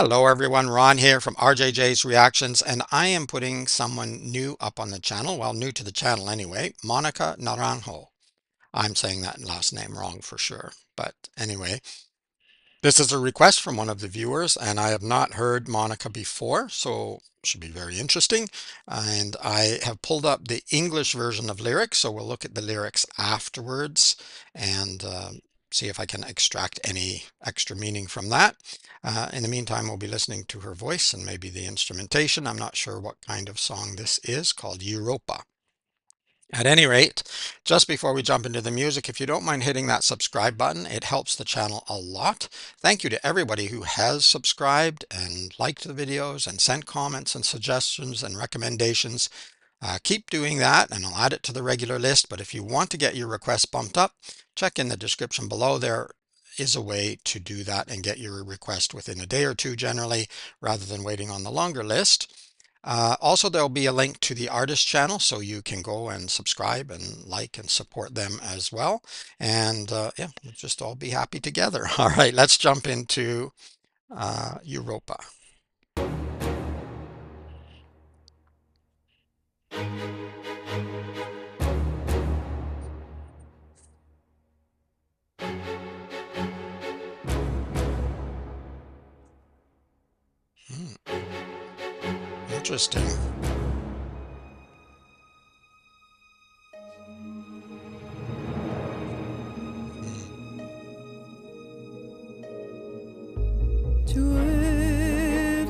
Hello everyone, Ron here from RJJ's Reactions, and I am putting someone new up on the channel. Well, new to the channel anyway, Monica Naranjo. I'm saying that last name wrong for sure, but anyway, this is a request from one of the viewers, and I have not heard Monica before, so it should be very interesting. And I have pulled up the English version of lyrics, so we'll look at the lyrics afterwards and see if I can extract any extra meaning from that. In the meantime, we'll be listening to her voice and maybe the instrumentation. I'm not sure what kind of song this is, called Europa. At any rate, just before we jump into the music, if you don't mind hitting that subscribe button, it helps the channel a lot. Thank you to everybody who has subscribed and liked the videos and sent comments and suggestions and recommendations. Keep doing that and I'll add it to the regular list. But if you want to get your requests bumped up, check in the description below. There is a way to do that and get your request within a day or two generally, rather than waiting on the longer list. Also, there'll be a link to the artist channel, so you can go and subscribe and like and support them as well. And yeah, we'll just all be happy together. All right, let's jump into Europa. Hmm, interesting. Hmm. Tu eres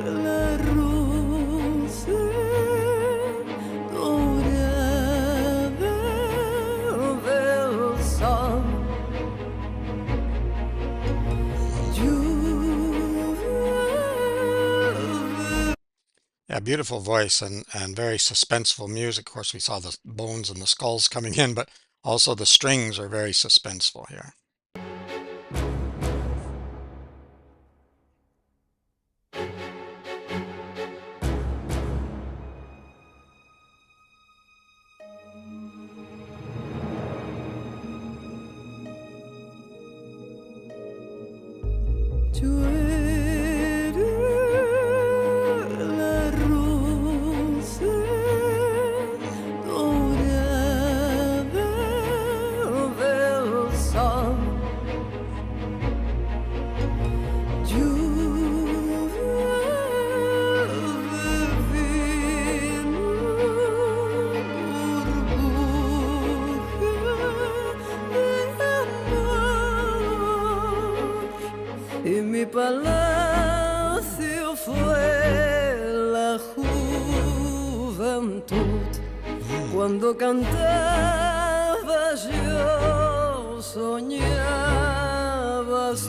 la rosa dorada del sol. Yeah, beautiful voice and very suspenseful music. Of course, we saw the bones and the skulls coming in, but also the strings are very suspenseful here. Tu eres la rosa dorada del sol. Lluvia de vino, burbuja de amor. Y mi palacio fue la juventud. Hmm. Cuando cantabas yo soñabas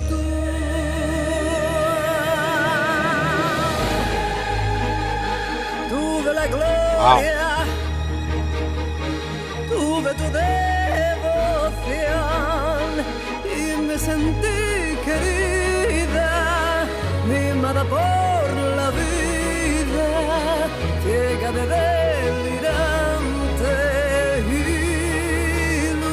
tú. Tuve la Wow. gloria, tuve tu devoción y me sentí querida, mimada por la vida, ciega de delirante ilusión.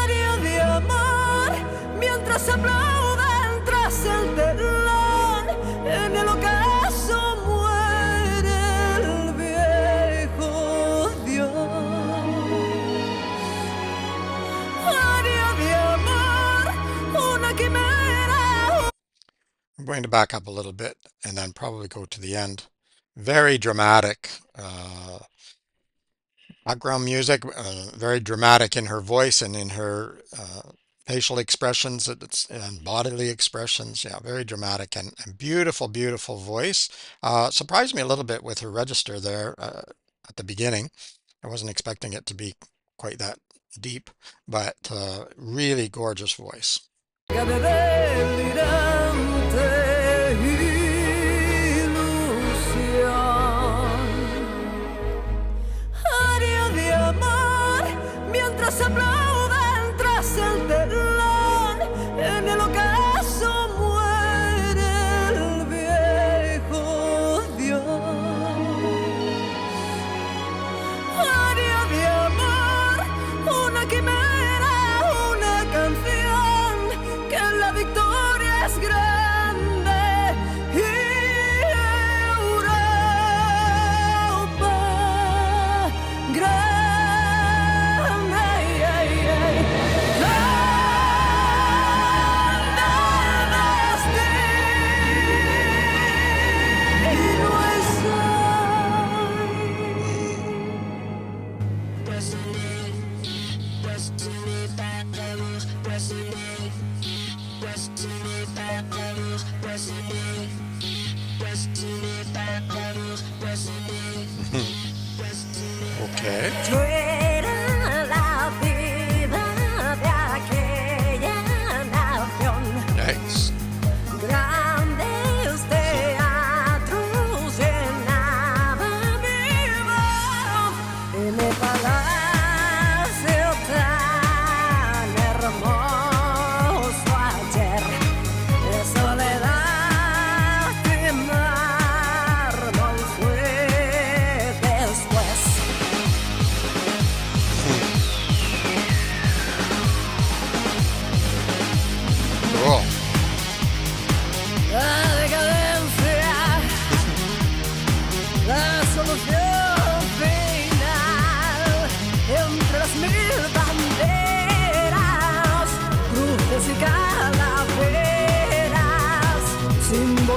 Aria de amor mientras aplauden tras el telón, en el ocaso muere el viejo Dios. Aria de amor, una quimera. I'm going to back up a little bit and then probably go to the end. Very dramatic background music, very dramatic in her voice and in her facial expressions and bodily expressions. Yeah, very dramatic and beautiful, beautiful voice. Surprised me a little bit with her register there at the beginning. I wasn't expecting it to be quite that deep, but really gorgeous voice. De delirante ilusión. Aria de amor mientras aplauden tras el telón, en el ocaso muere el viejo Dios. Aria de amor, una quimera, una canción.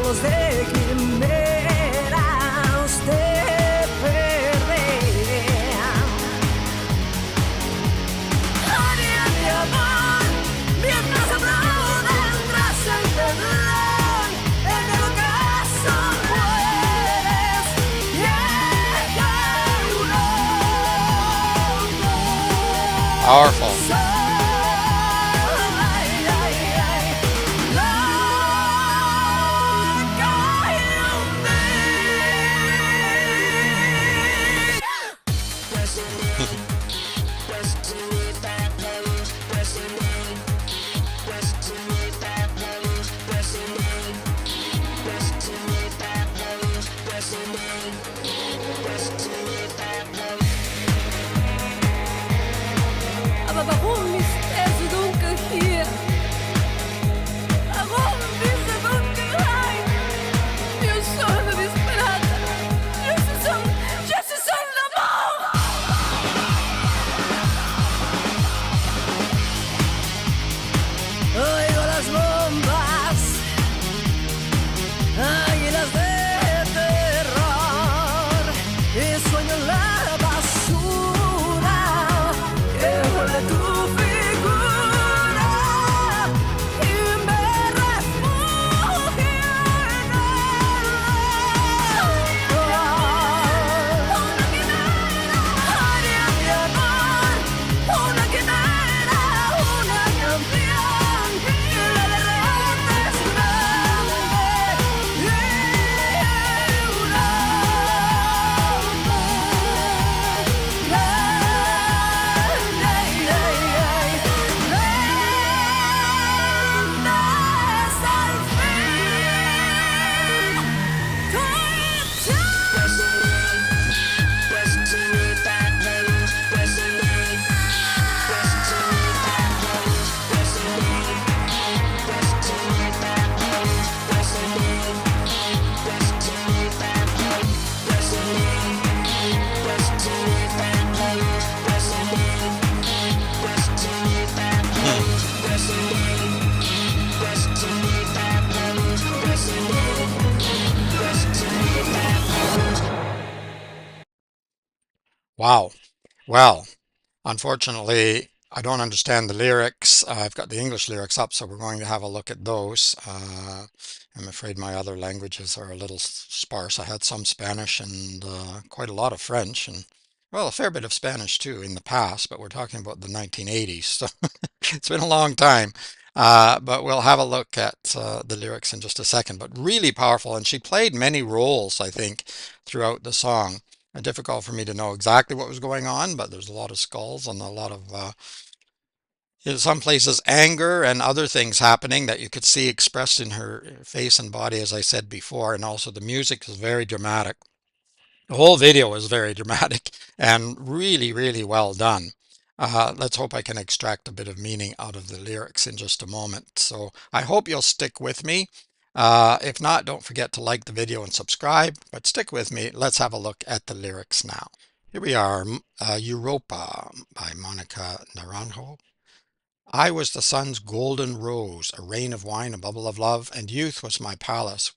juegos de quimeras de perder. Área de amor, mientras aplauden tras el telón, en el ocaso mueres, vieja Europa. Powerful. Aber warum ist es so dunkel hier? Warum diese Dunkelheit? Io sono disperata. Je suis seule d'amour. Oigo las bombas, águilas de terror, y sueño en la basura que huele tu figura, y me refugio en el una quimera, área de amor, una quimera, una canción, y la derrota es grande, y Hmm. Wow. Well, unfortunately, I don't understand the lyrics. I've got the English lyrics up, so we're going to have a look at those. I'm afraid my other languages are a little sparse. I had some Spanish and quite a lot of French and, well, a fair bit of Spanish too in the past, but we're talking about the 1980s, so it's been a long time. But we'll have a look at the lyrics in just a second. But really powerful, and she played many roles, I think, throughout the song. Difficult for me to know exactly what was going on, but there's a lot of skulls and a lot of, in some places, anger and other things happening that you could see expressed in her face and body, as I said before. And also the music is very dramatic. The whole video is very dramatic and really, really well done. Let's hope I can extract a bit of meaning out of the lyrics in just a moment. So I hope you'll stick with me. If not, don't forget to like the video and subscribe, but stick with me. Let's have a look at the lyrics now. Here we are, Europa by Monica Naranjo. I was the sun's golden rose, a rain of wine, a bubble of love, and youth was my palace.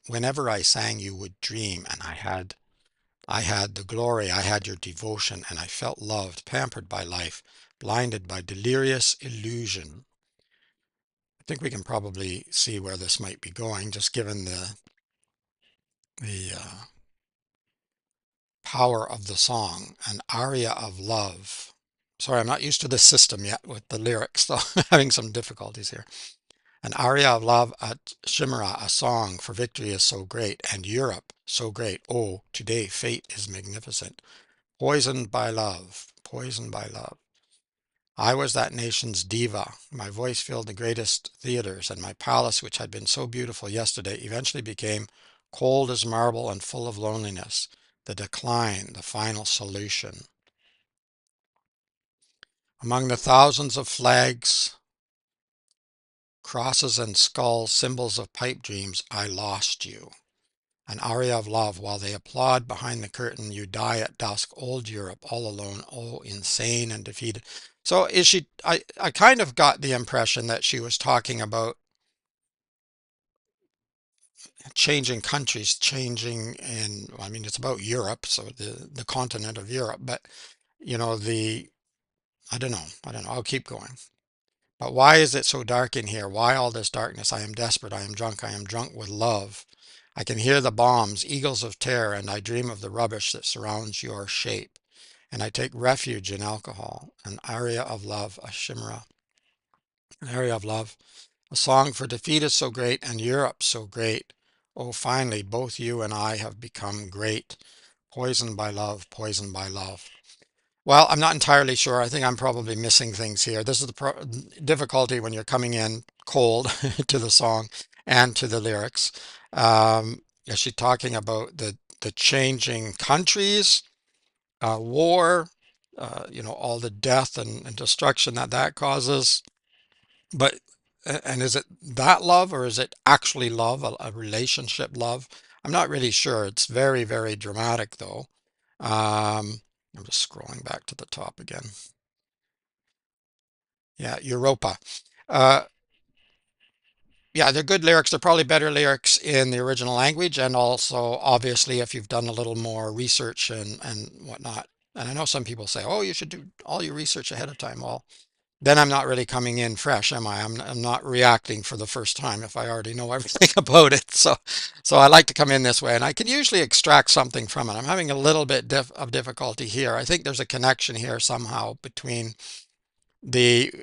Whenever I sang, you would dream, and I had the glory, I had your devotion, and I felt loved, pampered by life, blinded by delirious illusion. I think we can probably see where this might be going, just given the power of the song, an aria of love. Sorry, I'm not used to this system yet with the lyrics, so I'm having some difficulties here. An aria of love at Chimera, a song for victory is so great, and Europe so great. Oh, today fate is magnificent. Poisoned by love, poisoned by love. I was that nation's diva. My voice filled the greatest theaters, and my palace, which had been so beautiful yesterday, eventually became cold as marble and full of loneliness. The decline, the final solution. Among the thousands of flags, crosses and skulls, symbols of pipe dreams, I lost you. An aria of love, while they applaud behind the curtain, you die at dusk, old Europe, all alone, oh, insane and defeated. So is she, I kind of got the impression that she was talking about changing countries, changing in, I mean, it's about Europe, so the continent of Europe, but you know, I don't know, I'll keep going. But why is it so dark in here? Why all this darkness? I am desperate, I am drunk with love. I can hear the bombs, eagles of terror, and I dream of the rubbish that surrounds your shape. And I take refuge in alcohol, an aria of love, a chimera, an area of love. A song for defeat is so great and Europe so great. Oh, finally, both you and I have become great. Poisoned by love, poisoned by love. Well, I'm not entirely sure. I think I'm probably missing things here. This is the difficulty when you're coming in cold to the song and to the lyrics. Is she talking about the changing countries, war, all the death and destruction that that causes? But and is it that love or is it actually love, a relationship love? I'm not really sure. It's very, very dramatic though. I'm just scrolling back to the top again. Yeah, Europa. Uh, yeah, they're good lyrics. They're probably better lyrics in the original language, and also obviously if you've done a little more research and whatnot. And I know some people say, "Oh, you should do all your research ahead of time." Well, then I'm not really coming in fresh, am I? I'm not reacting for the first time if I already know everything about it. So I like to come in this way, and I can usually extract something from it. I'm having a little bit of difficulty here. I think there's a connection here somehow between the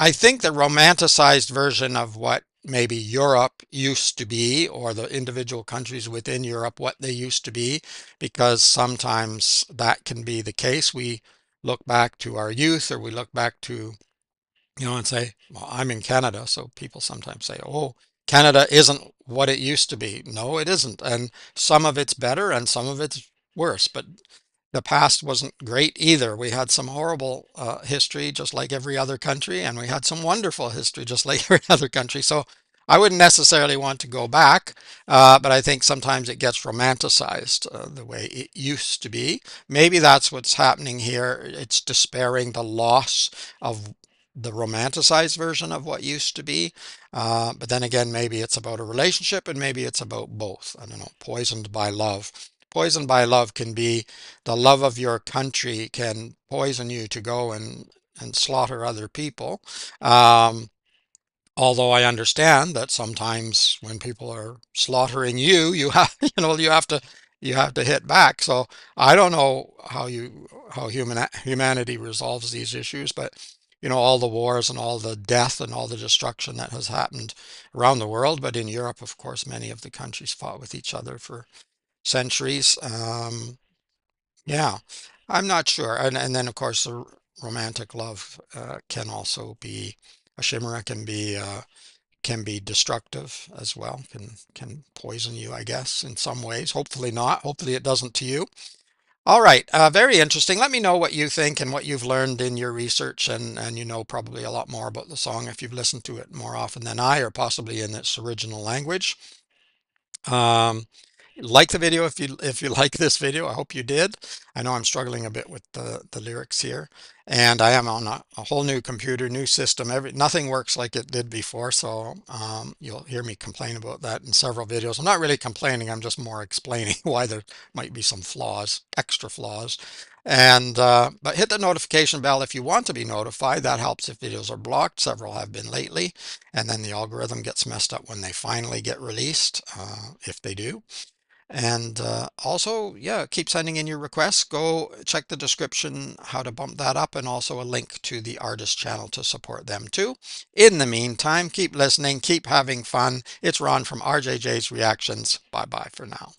I think the romanticized version of what maybe Europe used to be, or the individual countries within Europe, what they used to be, because sometimes that can be the case. We look back to our youth, or we look back to and say, well, I'm in Canada. So people sometimes say, oh, Canada isn't what it used to be. No, it isn't. And some of it's better and some of it's worse. But the past wasn't great either. We had some horrible history, just like every other country, and we had some wonderful history, just like every other country. So I wouldn't necessarily want to go back, but I think sometimes it gets romanticized the way it used to be. Maybe that's what's happening here. It's despairing the loss of the romanticized version of what used to be. But then again, maybe it's about a relationship and maybe it's about both. I don't know, poisoned by love. Poisoned by love can be the love of your country can poison you to go and slaughter other people. Um, Although I understand that sometimes when people are slaughtering you, you have you have to hit back. So I don't know how humanity resolves these issues, but all the wars and all the death and all the destruction that has happened around the world, but in Europe, of course, many of the countries fought with each other for centuries. Yeah, I'm not sure. And then, of course, the romantic love can also be a chimera, can be destructive as well, can poison you, I guess, in some ways. Hopefully not. Hopefully it doesn't to you. All right, very interesting. Let me know what you think and what you've learned in your research, and you know probably a lot more about the song if you've listened to it more often than I, or possibly in its original language. Um, like the video if you like this video. I hope you did. I know I'm struggling a bit with the lyrics here, and I am on a whole new computer, new system. Nothing works like it did before, so you'll hear me complain about that in several videos. I'm not really complaining. I'm just more explaining why there might be some flaws, extra flaws. And but hit the notification bell if you want to be notified. That helps if videos are blocked. Several have been lately, and then the algorithm gets messed up when they finally get released, if they do. And also, yeah, keep sending in your requests. Go check the description how to bump that up, and also a link to the artist channel to support them too. In the meantime, keep listening, keep having fun. It's Ron from RJJ's Reactions. Bye bye for now.